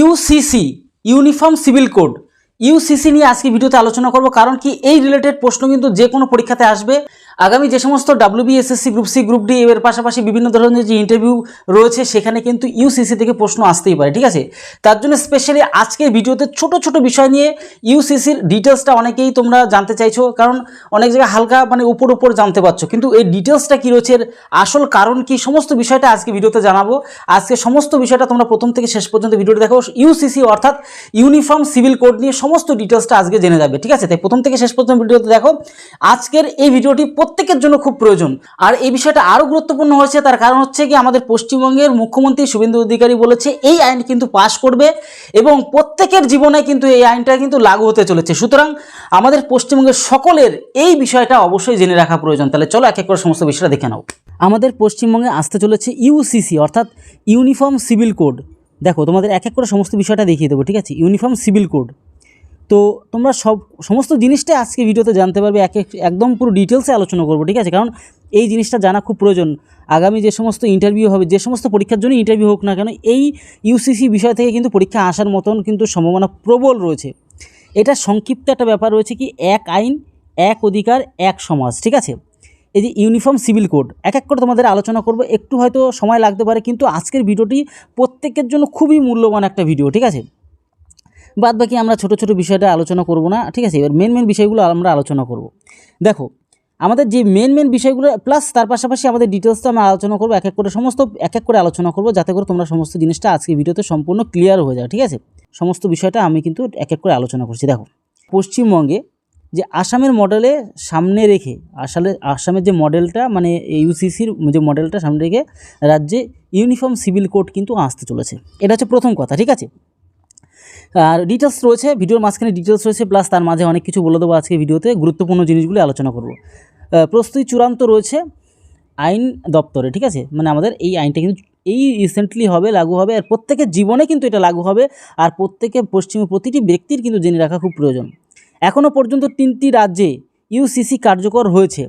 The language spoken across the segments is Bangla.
UCC uniform civil code UCC নিয়ে আজকে ভিডিওতে আলোচনা করব। কারণ কি এই রিলেটেড প্রশ্ন কিন্তু যে কোনো পরীক্ষাতে আসবে। আগামী যে সমস্ত WBSSC group C group D এর পাশাপাশি বিভিন্ন ধরনের যে ইন্টারভিউ রয়েছে সেখানে কিন্তু ইউসিসি থেকে প্রশ্ন আসতেই পারে, ঠিক আছে। তার জন্য স্পেশালি আজকের ভিডিওতে ছোট ছোট বিষয় নিয়ে ইউসিসির ডিটেলসটা অনেকেই তোমরা জানতে চাইছো, কারণ অনেক জায়গায় হালকা উপর জানতে পারছো, কিন্তু এই ডিটেলসটা কী রয়েছে, এর আসল কারণ কি, সমস্ত বিষয়টা আজকে ভিডিওতে জানাবো। আজকে সমস্ত বিষয়টা তোমরা প্রথম থেকে শেষ পর্যন্ত ভিডিওটি দেখো। ইউসিসি অর্থাৎ ইউনিফর্ম সিভিল কোড নিয়ে সমস্ত ডিটেলসটা আজকে জেনে যাবে, ঠিক আছে। তাই প্রথম থেকে শেষ পর্যন্ত ভিডিওতে দেখো। আজকের এই ভিডিওটি প্রত্যেকের জন্য খুব প্রয়োজন। আর এই বিষয়টা আরও গুরুত্বপূর্ণ হয়েছে, তার কারণ হচ্ছে কি আমাদের পশ্চিমবঙ্গের মুখ্যমন্ত্রী শুভেন্দু অধিকারী বলেছে এই আইন কিন্তু পাশ করবে এবং প্রত্যেকের জীবনে কিন্তু এই আইনটা কিন্তু লাগু হতে চলেছে। সুতরাং আমাদের পশ্চিমবঙ্গের সকলের এই বিষয়টা অবশ্যই জেনে রাখা প্রয়োজন। তাহলে চলো এক এক করে সমস্ত বিষয়টা দেখে নাও। আমাদের পশ্চিমবঙ্গে আসতে চলেছে ইউসিসি অর্থাৎ ইউনিফর্ম সিভিল কোড। দেখো তোমাদের এক এক করে সমস্ত বিষয়টা দেখিয়ে দেবো, ঠিক আছে। ইউনিফর্ম সিভিল কোড, তো তোমরা সমস্ত জিনিসটাই আজকে ভিডিওতে জানতে পারবে, একদম পুরো ডিটেলসে আলোচনা করবো, ঠিক আছে। কারণ এই জিনিসটা জানা খুব প্রয়োজন। আগামী যে সমস্ত ইন্টারভিউ হবে, যে সমস্ত পরীক্ষার জন্য ইন্টারভিউ হোক না কেন, এই ইউসিসি বিষয় থেকে কিন্তু পরীক্ষা আসার মতন কিন্তু সম্ভাবনা প্রবল রয়েছে। এটা সংক্ষিপ্ত একটা ব্যাপার রয়েছে কি, এক আইন এক অধিকার এক সমাজ, ঠিক আছে। এই যে ইউনিফর্ম সিভিল কোড এক এক করে তোমাদের আলোচনা করব, একটু হয়তো সময় লাগতে পারে, কিন্তু আজকের ভিডিওটি প্রত্যেকের জন্য খুবই মূল্যবান একটা ভিডিও, ঠিক আছে। বাদ বাকি আমরা ছোটো ছোটো বিষয়টা আলোচনা করব না, ঠিক আছে। এবার মেন বিষয়গুলো আমরা আলোচনা করব। দেখো আমাদের যে মেন বিষয়গুলো প্লাস তার পাশাপাশি আমাদের ডিটেলসটা আমরা আলোচনা করব, এক এক করে আলোচনা করব, যাতে করে তোমরা সমস্ত জিনিসটা আজকে ভিডিওতে সম্পূর্ণ ক্লিয়ার হয়ে যায়, ঠিক আছে। সমস্ত বিষয়টা আমি কিন্তু এক এক করে আলোচনা করছি। দেখো পশ্চিমবঙ্গে যে আসামের মডেলে সামনে রেখে আসামের যে মডেলটা ইউসিসির যে মডেলটা সামনে রেখে রাজ্যে ইউনিফর্ম সিভিল কোড কিন্তু আসতে চলেছে। এটা হচ্ছে প্রথম কথা, ঠিক আছে। আর ডিটেলস রয়েছে ভিডিওর মাঝখানে, ডিটেলস রয়েছে প্লাস তার মাঝে অনেক কিছু বলে দেবো আজকে ভিডিওতে, গুরুত্বপূর্ণ জিনিসগুলি আলোচনা করব। প্রস্তুতি চূড়ান্ত রয়েছে আইন দপ্তরে, ঠিক আছে। আমাদের এই আইনটা কিন্তু এই রিসেন্টলি লাগু হবে, আর প্রত্যেকের জীবনে কিন্তু এটা লাগু হবে, আর প্রতিটি ব্যক্তির কিন্তু জেনে রাখা খুব প্রয়োজন। এখনও পর্যন্ত 3টি রাজ্যে ইউসিসি কার্যকর হয়েছে।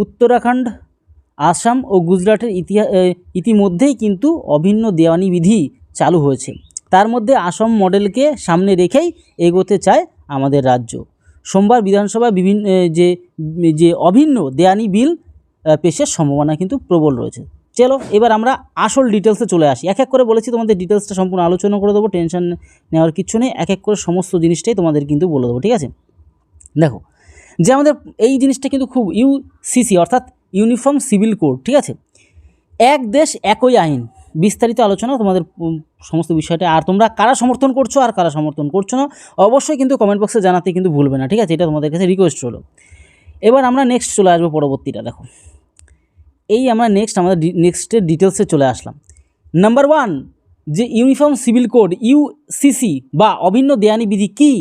উত্তরাখণ্ড, আসাম ও গুজরাটের ইতিমধ্যেই কিন্তু অভিন্ন দেওয়ানি বিধি চালু হয়েছে। তার মধ্যে আসাম মডেলকে সামনে রেখেই এগোতে চায় আমাদের রাজ্য। সোমবার বিধানসভায় বিভিন্ন যে অভিন্ন দেওয়ানি বিল পেশের সম্ভাবনা কিন্তু প্রবল রয়েছে। চলো এবার আমরা আসল ডিটেলসে চলে আসি। এক এক করে বলেছি তোমাদের ডিটেলসটা সম্পূর্ণ আলোচনা করে দেবো, টেনশন নেওয়ার কিছু নেই। এক এক করে সমস্ত জিনিসটাই তোমাদের কিন্তু বলে দেবো, ঠিক আছে। দেখো যে আমাদের এই জিনিসটা কিন্তু খুব ইউসিসি অর্থাৎ ইউনিফর্ম সিভিল কোড, ঠিক আছে। এক দেশ একই আইন, বিস্তারিত আলোচনা তোমাদের সমস্ত বিষয়টা। আর তোমরা কারা সমর্থন করছো আর কারা সমর্থন করছো না অবশ্যই কিন্তু কমেন্ট বক্সে জানাতে কিন্তু ভুলবে না, ঠিক আছে। এটা তোমাদের কাছে রিকোয়েস্ট হলো। এবার আমরা নেক্সট চলে আসবো পরবর্তীটা। দেখো এই আমরা আমাদের নেক্সটের ডিটেলসে চলে আসলাম। নাম্বার 1 যে ইউনিফর্ম সিভিল কোড ইউসিসি বা অভিন্ন দেওয়ানি বিধি কি?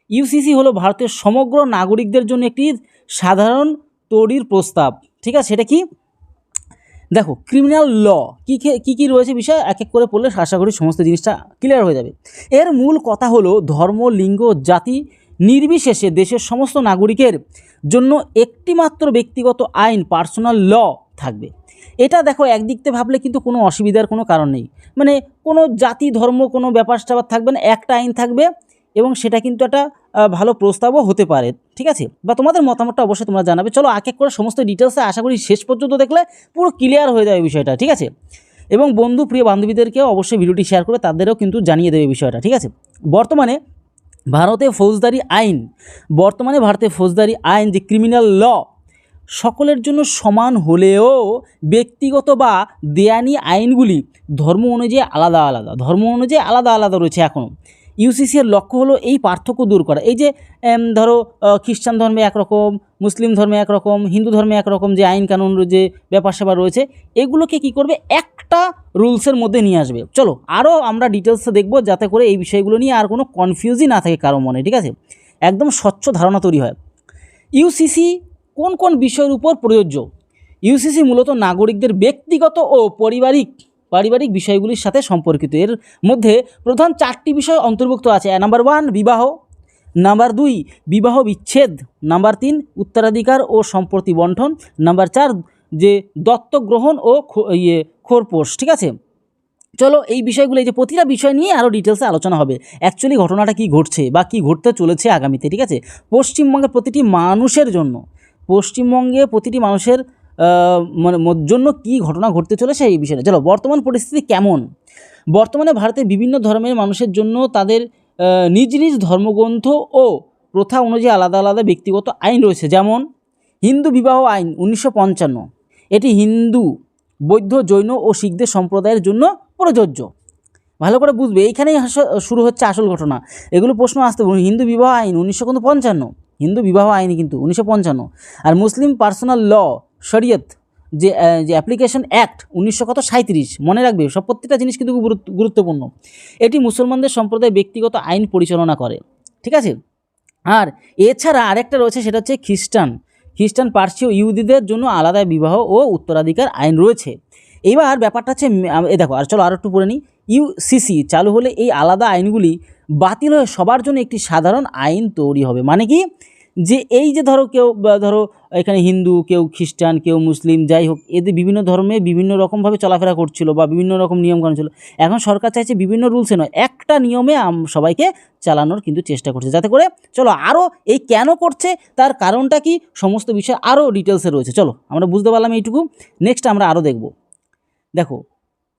ইউসিসি হলো ভারতের সমগ্র নাগরিকদের জন্য একটি সাধারণ তৈরির প্রস্তাব, ঠিক আছে। সেটা কি? দেখো ক্রিমিনাল ল কী রয়েছে বিষয় এক এক করে পড়লে আশা করি সমস্ত জিনিসটা ক্লিয়ার হয়ে যাবে। এর মূল কথা হলো ধর্ম, লিঙ্গ, জাতি নির্বিশেষে দেশের সমস্ত নাগরিকের জন্য একটিমাত্র ব্যক্তিগত আইন পার্সোনাল ল থাকবে। এটা দেখো একদিক থেকে ভাবলে কিন্তু কোনো অসুবিধার কোনো কারণ নেই, কোনো জাতি ধর্ম কোনো ব্যাপার স্যাপার থাকবে না, একটা আইন থাকবে এবং সেটা কিন্তু একটা ভালো প্রস্তাবও হতে পারে, ঠিক আছে। বা তোমাদের মতামতটা অবশ্যই তোমরা জানাবে। চলো এক এক করে সমস্ত ডিটেলসে আশা করি শেষ পর্যন্ত দেখলে পুরো ক্লিয়ার হয়ে যাবে বিষয়টা, ঠিক আছে। এবং প্রিয় বান্ধবীদেরকেও অবশ্যই ভিডিওটি শেয়ার করে তাদেরও কিন্তু জানিয়ে দেবে বিষয়টা, ঠিক আছে। বর্তমানে ভারতে ফৌজদারি আইন যে ক্রিমিনাল ল সকলের জন্য সমান হলেও ব্যক্তিগত বা দেওয়ানি আইনগুলি ধর্ম অনুযায়ী আলাদা রয়েছে এখনও। ইউসিসির লক্ষ্য হলো এই পার্থক্য দূর করা। এই যে ধরো খ্রিস্টান ধর্মে একরকম, মুসলিম ধর্মে একরকম, হিন্দু ধর্মে একরকম যে আইন কানুন যে ব্যাপার স্যাপার রয়েছে, এগুলোকে কি করবে একটা রুলসের মধ্যে নিয়ে আসবে। চলো আরও আমরা ডিটেলসে দেখব, যাতে করে এই বিষয়গুলো নিয়ে আর কোনো কনফিউজই না থাকে কারো মনে, ঠিক আছে। একদম স্বচ্ছ ধারণা তৈরি হয়। ইউসিসি কোন বিষয়ের উপর প্রযোজ্য? ইউসিসি মূলত নাগরিকদের ব্যক্তিগত ও পারিবারিক বিষয়গুলির সাথে সম্পর্কিত। এর মধ্যে প্রধান 4টি বিষয় অন্তর্ভুক্ত আছে। নাম্বার 1 বিবাহ, নাম্বার 2 বিবাহ বিচ্ছেদ, নাম্বার 3 উত্তরাধিকার ও সম্পত্তি বন্টন, নাম্বার 4 যে দত্তক গ্রহণ ও খোরপোশ, ঠিক আছে। চলো এই বিষয়গুলো, এই যে প্রতিটা বিষয় নিয়ে আরও ডিটেলসে আলোচনা হবে, অ্যাকচুয়ালি ঘটনাটা কী ঘটছে বা কী ঘটতে চলেছে আগামীতে, ঠিক আছে। পশ্চিমবঙ্গের প্রতিটি মানুষের জন্য, পশ্চিমবঙ্গে প্রতিটি মানুষের মানে জন্য কী ঘটনা ঘটতে চলেছে এই বিষয়ে। চলো, বর্তমান পরিস্থিতি কেমন। বর্তমানে ভারতের বিভিন্ন ধর্মের মানুষের জন্য তাদের নিজ নিজ ধর্মগ্রন্থ ও প্রথা অনুযায়ী আলাদা আলাদা ব্যক্তিগত আইন রয়েছে। যেমন হিন্দু বিবাহ আইন 1955, এটি হিন্দু, বৌদ্ধ, জৈন ও শিখদের সম্প্রদায়ের জন্য প্রযোজ্য। ভালো করে বুঝবে, এইখানেই শুরু হচ্ছে আসল ঘটনা। এগুলো প্রশ্ন আসতে পারে। হিন্দু বিবাহ আইন 1955, হিন্দু বিবাহ আইন কিন্তু 1955। আর মুসলিম পার্সোনাল ল শরিয়ত যে অ্যাপ্লিকেশন অ্যাক্ট 1937, মনে রাখবে সব প্রত্যেকটা জিনিস কিন্তু খুব গুরুত্বপূর্ণ। এটি মুসলমানদের সম্প্রদায় ব্যক্তিগত আইন পরিচালনা করে, ঠিক আছে। আর এছাড়া আরেকটা রয়েছে, সেটা হচ্ছে খ্রিস্টান, পার্সি ও ইহুদিদের জন্য আলাদা বিবাহ ও উত্তরাধিকার আইন রয়েছে। এইবার ব্যাপারটা হচ্ছে দেখো, আর চলো আরও একটু পড়ে নিই। ইউসিসি চালু হলে এই আলাদা আইনগুলি বাতিল হয়ে সবার জন্য একটি সাধারণ আইন তৈরি হবে। মানে কি, যে এই যে ধরো কেউ ধরো এখানে হিন্দু, কেউ খ্রিস্টান, কেউ মুসলিম, যাই হোক, এদের বিভিন্ন ধর্মে বিভিন্ন রকমভাবে চলাফেরা করছিল বা বিভিন্ন রকম নিয়মকানুন ছিল। এখন সরকার চাইছে বিভিন্ন রুলসে নয়, একটা নিয়মে সবাইকে চালানোর কিন্তু চেষ্টা করছে, যাতে করে চলো আরও এই কেন করছে, তার কারণটা কি, সমস্ত বিষয় আরও ডিটেলসে রয়েছে। চলো আমরা বুঝতে পারলাম এইটুকু। নেক্সট আমরা আরও দেখব। দেখো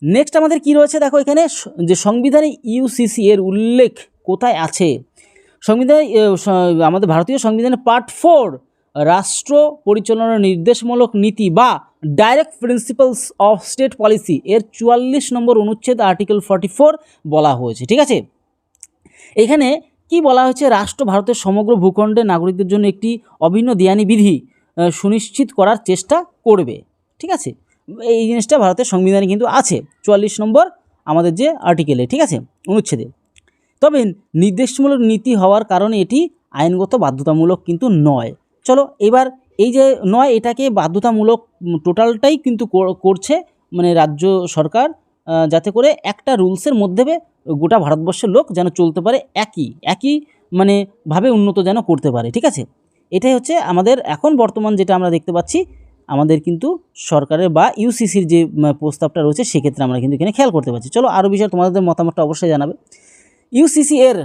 নেক্সট আমাদের কি রয়েছে, দেখো এখানে যে সংবিধানে ইউসিসি এর উল্লেখ কোথায় আছে। সংবিধানে আমাদের ভারতীয় সংবিধানের পার্ট 4 রাষ্ট্র পরিচালনার নির্দেশমূলক নীতি বা direct principles of state policy এর 44 নম্বর অনুচ্ছেদ আর্টিকেল 44 বলা হয়েছে, ঠিক আছে। এখানে কি বলা হয়েছে, রাষ্ট্র ভারতের সমগ্র ভূখণ্ডে নাগরিকদের জন্য একটি অভিন্ন দেয়ানি বিধি সুনিশ্চিত করার চেষ্টা করবে, ঠিক আছে। এই জিনিসটা ভারতের সংবিধানে কিন্তু আছে 44 নম্বর আমাদের যে আর্টিকেলে, ঠিক আছে, অনুচ্ছেদে। তবে নির্দেশমূলক নীতি হওয়ার কারণে এটি আইনগত বাধ্যতামূলক কিন্তু নয়। চলো এবার এই যে নয়, এটাকে বাধ্যতামূলক টোটালটাই কিন্তু করছে মানে রাজ্য সরকার, যাতে করে একটা রুলসের মধ্যে গোটা ভারতবর্ষের লোক যেন চলতে পারে, একই মানে ভাবে উন্নত যেন করতে পারে, ঠিক আছে। এটাই হচ্ছে আমাদের এখন বর্তমান যেটা আমরা দেখতে পাচ্ছি, আমাদের কিন্তু সরকারের বা ইউসিসির যে প্রস্তাবটা রয়েছে, সেক্ষেত্রে আমরা কিন্তু এখানে খেয়াল করতে পারছি। চলো আরও বিষয়ে তোমাদের মতামতটা অবশ্যই জানাবে। ইউসিসি এর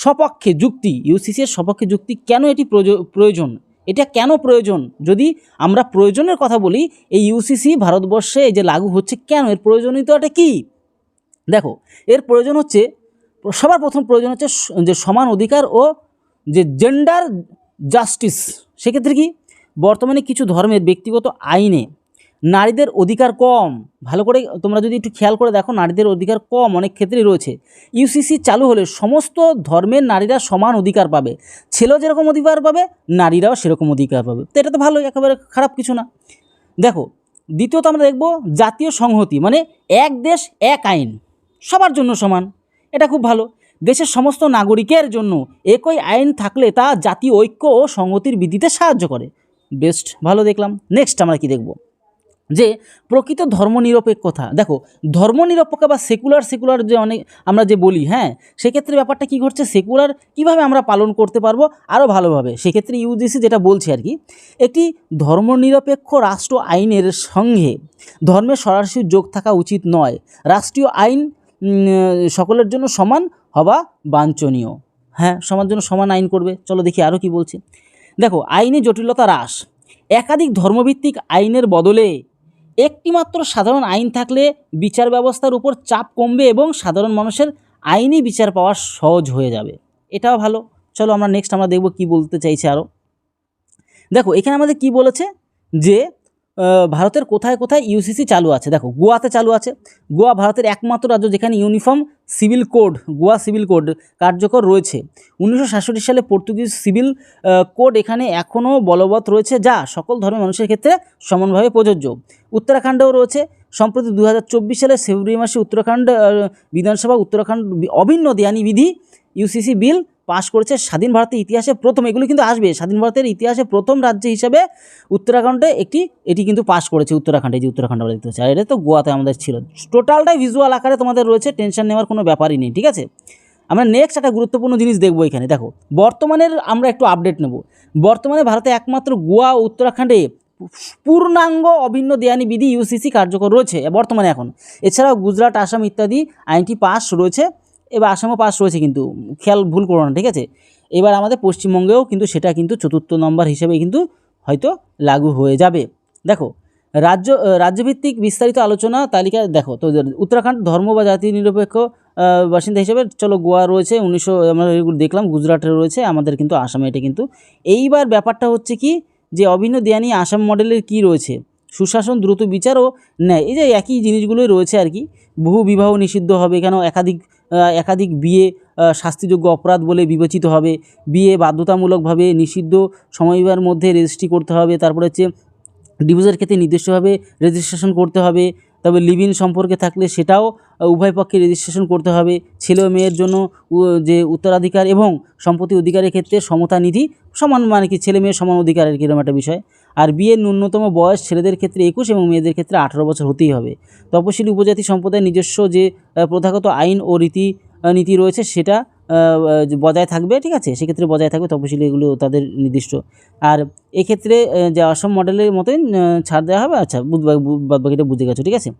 সপক্ষে যুক্তি, ইউসিসি এর সপক্ষে যুক্তি কেন এটি প্রয়োজন, এটা কেন প্রয়োজন, যদি আমরা প্রয়োজনের কথা বলি, এই ইউসিসি ভারতবর্ষে এই যে লাগু হচ্ছে, কেন এর প্রয়োজনীয়তাটা কি। দেখো এর প্রয়োজন হচ্ছে, সবার প্রথম প্রয়োজন হচ্ছে যে সমান অধিকার ও যে জেন্ডার জাস্টিস। সেক্ষেত্রে কি, বর্তমানে কিছু ধর্মের ব্যক্তিগত আইনে নারীদের অধিকার কম। ভালো করে তোমরা যদি একটু খেয়াল করে দেখো, নারীদের অধিকার কম অনেক ক্ষেত্রেই রয়েছে। ইউসিসি চালু হলে সমস্ত ধর্মের নারীরা সমান অধিকার পাবে, ছেলেও যেরকম অধিকার পাবে, নারীরাও সেরকম অধিকার পাবে। তো এটা তো ভালোই, একেবারে খারাপ কিছু না। দেখো দ্বিতীয়ত আমরা দেখব জাতীয় সংহতি, মানে এক দেশ এক আইন, সবার জন্য সমান, এটা খুব ভালো। দেশের সমস্ত নাগরিকের জন্য একই আইন থাকলে তা জাতীয় ঐক্য ও সংহতির বৃদ্ধিতে সাহায্য করে। বেস্ট, ভালো দেখলাম। নেক্সট আমরা কি দেখব, যে প্রকৃত ধর্মনিরপেক্ষতা। দেখো ধর্মনিরপেক্ষ বা সেকুলার যে অনেক আমরা যে বলি, হ্যাঁ, সেক্ষেত্রে ব্যাপারটা কী ঘটছে, সেকুলার কীভাবে আমরা পালন করতে পারবো আরও ভালোভাবে, সেক্ষেত্রে ইউজিসি যেটা বলছে আর কি, একটি ধর্মনিরপেক্ষ রাষ্ট্র আইনের সঙ্গে ধর্মের সরাসরি যোগ থাকা উচিত নয়। রাষ্ট্রীয় আইন সকলের জন্য সমান হওয়া বাঞ্ছনীয়। হ্যাঁ, সবার জন্য সমান আইন করবে। চলো দেখি আরও কি বলছে। দেখো আইনি জটিলতা হ্রাস, একাধিক ধর্মভিত্তিক আইনের বদলে একটিমাত্র সাধারণ আইন থাকলে বিচার ব্যবস্থার উপর চাপ কমবে এবং সাধারণ মানুষের আইনি বিচার পাওয়া সহজ হয়ে যাবে। এটাও ভালো। চলো আমরা নেক্সট আমরা দেখব কি বলতে চাইছে আরও। দেখো এখানে আমাদের কি বলেছে, যে ভারতের কোথায় কোথায় ইউসিসি চালু আছে। দেখো গোয়াতে চালু আছে। গোয়া ভারতের একমাত্র রাজ্য যেখানে uniform civil code, Goa civil code কার্যকর রয়েছে। 1967 সালে পর্তুগিজ সিভিল কোড এখানে এখনও বলবৎ রয়েছে, যা সকল ধর্মের মানুষের ক্ষেত্রে সমানভাবে প্রযোজ্য। উত্তরাখণ্ডেও রয়েছে। সম্প্রতি 2024 সালে ফেব্রুয়ারি মাসে উত্তরাখণ্ড বিধানসভা উত্তরাখণ্ড অভিন্ন দেয়ানি বিধি ইউসিসি বিল পাশ করেছে। স্বাধীন ভারতের ইতিহাসে প্রথম, এগুলো কিন্তু আসবে, স্বাধীন ভারতের ইতিহাসে প্রথম রাজ্য হিসাবে উত্তরাখণ্ডে এটি কিন্তু পাশ করেছে। উত্তরাখণ্ডে, যে উত্তরাখণ্ড আমরা দেখতে পাচ্ছি, আর এটা তো গোয়াতে আমাদের ছিল। টোটালটাই ভিজুয়াল আকারে তোমাদের রয়েছে, টেনশন নেওয়ার কোনো ব্যাপারই নেই, ঠিক আছে। আমরা নেক্সট একটা গুরুত্বপূর্ণ জিনিস দেখবো এখানে। দেখো বর্তমানের আমরা একটু আপডেট নেব। বর্তমানে ভারতে একমাত্র গোয়া ও উত্তরাখণ্ডে পূর্ণাঙ্গ অভিন্ন দেওয়ানি বিধি ইউসিসি কার্যকর রয়েছে বর্তমানে এখন। এছাড়াও গুজরাট, আসাম ইত্যাদি আইনটি পাস রয়েছে, এবার আসামও পাস রয়েছে, কিন্তু খেয়াল ভুল করো না, ঠিক আছে। এবার আমাদের পশ্চিমবঙ্গেও কিন্তু সেটা কিন্তু 4র্থ নম্বর হিসেবে কিন্তু হয়তো লাগু হয়ে যাবে। দেখো রাজ্যভিত্তিক বিস্তারিত আলোচনা তালিকা দেখো তো, উত্তরাখণ্ড ধর্ম বা জাতি নিরপেক্ষ বাসিন্দা হিসেবে চলো গোয়া রয়েছে, আমরা দেখলাম গুজরাটে রয়েছে, আমাদের কিন্তু আসামে এটা কিন্তু। এইবার ব্যাপারটা হচ্ছে কি, যে অভিন্ন দেওয়ানি আসাম মডেলের কি রয়েছে, সুশাসন, দ্রুত বিচার ও ন্যায়, এই যে একই জিনিসগুলোই রয়েছে আর কি। বহু বিবাহ নিষিদ্ধ হবে, কেন একাধিক বিয়ে শাস্তিযোগ্য অপরাধ বলে বিবেচিত হবে, বিয়ে বাধ্যতামূলকভাবে নিষিদ্ধ, সময়বার মধ্যে রেজিস্ট্রি করতে হবে, তারপরে হচ্ছে ডিভোর্সের ক্ষেত্রে নির্দিষ্টভাবে রেজিস্ট্রেশন করতে হবে, তবে লিভ ইন সম্পর্কে থাকলে সেটাও উভয় পক্ষে রেজিস্ট্রেশন করতে হবে, ছেলে ও মেয়ের জন্য যে উত্তরাধিকার এবং সম্পত্তি অধিকারের ক্ষেত্রে সমতা নিধি সমান, মানে কি ছেলে মেয়ের সমান অধিকারের কীরকম একটা বিষয়। আর বিয়ের ন্যূনতম বয়স ছেলেদের ক্ষেত্রে 21 এবং মেয়েদের ক্ষেত্রে 18 বছর হতেই হবে। তপশিলি উপজাতি সম্প্রদায়ের নিজস্ব যে প্রথাগত আইন ও নীতি রয়েছে সেটা বজায় থাকবে, ঠিক আছে, সেক্ষেত্রে বজায় থাকবে, তপশিলি এগুলো তাদের নির্দিষ্ট। আর এক্ষেত্রে যে অসম মডেলের মতোই ছাড় দেওয়া হবে। আচ্ছা, বাদবাকিটা বুঝে গেছো, ঠিক আছে।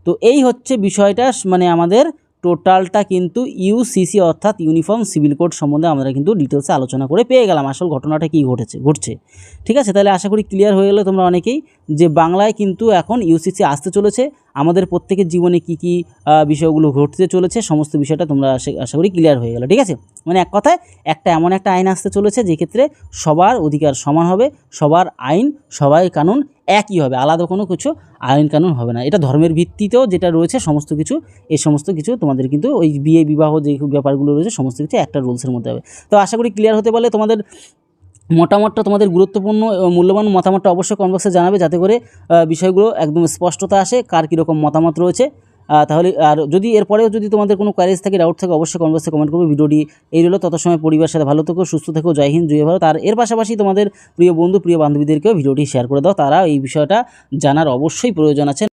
তো এই হচ্ছে বিষয়টা, মানে আমাদের টোটালটা কিন্তু ইউসিসি অর্থাৎ ইউনিফর্ম সিভিল কোড সম্বন্ধে আমরা কিন্তু ডিটেলসে আলোচনা করে পেয়ে গেলাম আসল ঘটনাটা কী ঘটছে, ঠিক আছে। তাহলে আশা করি ক্লিয়ার হয়ে গেলো তোমরা অনেকেই, যে বাংলায় কিন্তু এখন ইউসিসি আসতে চলেছে, আমাদের প্রত্যেকের জীবনে কী কী বিষয়গুলো ঘটতে চলেছে সমস্ত বিষয়টা তোমরা আশা করি ক্লিয়ার হয়ে গেলো, ঠিক আছে। মানে এক কথায় এমন একটা আইন আসতে চলেছে যে ক্ষেত্রে সবার অধিকার সমান হবে, সবার আইন সবাই কানুন একই হবে, আলাদা কোনো কিছু আইন কানুন হবে না। এটা ধর্মের ভিত্তিতেও যেটা রয়েছে সমস্ত কিছু, এই সমস্ত কিছু তোমাদের কিন্তু ওই বিয়ে বিবাহ যে ব্যাপারগুলো রয়েছে সমস্ত কিছু একটা রুলসের মধ্যে হবে। তো আশা করি ক্লিয়ার হতে পারলে তোমাদের মতামতটা, তোমাদের গুরুত্বপূর্ণ মূল্যবান মতামতটা অবশ্যই কমেন্ট বক্সে জানাবে, যাতে করে বিষয়গুলো একদম স্পষ্টতা আসে কার কীরকম মতামত রয়েছে। তাহলে আর যদি এরপরেও যদি তোমাদের কোনো কোয়ারিজ থাকে, ডাউট থাকে, অবশ্যই কমেন্ট বক্সে কমেন্ট করবে। ভিডিওটি এই রইল, তত সময় পরিবারের সাথে ভালো থেকো, সুস্থ থেকো, জয় হিন্দ, জয় ভারত। আর এর পাশাপাশি তোমাদের প্রিয় বন্ধু প্রিয় বান্ধবীদেরকেও ভিডিওটি শেয়ার করে দাও, তারা এই বিষয়টা জানার অবশ্যই প্রয়োজন আছে।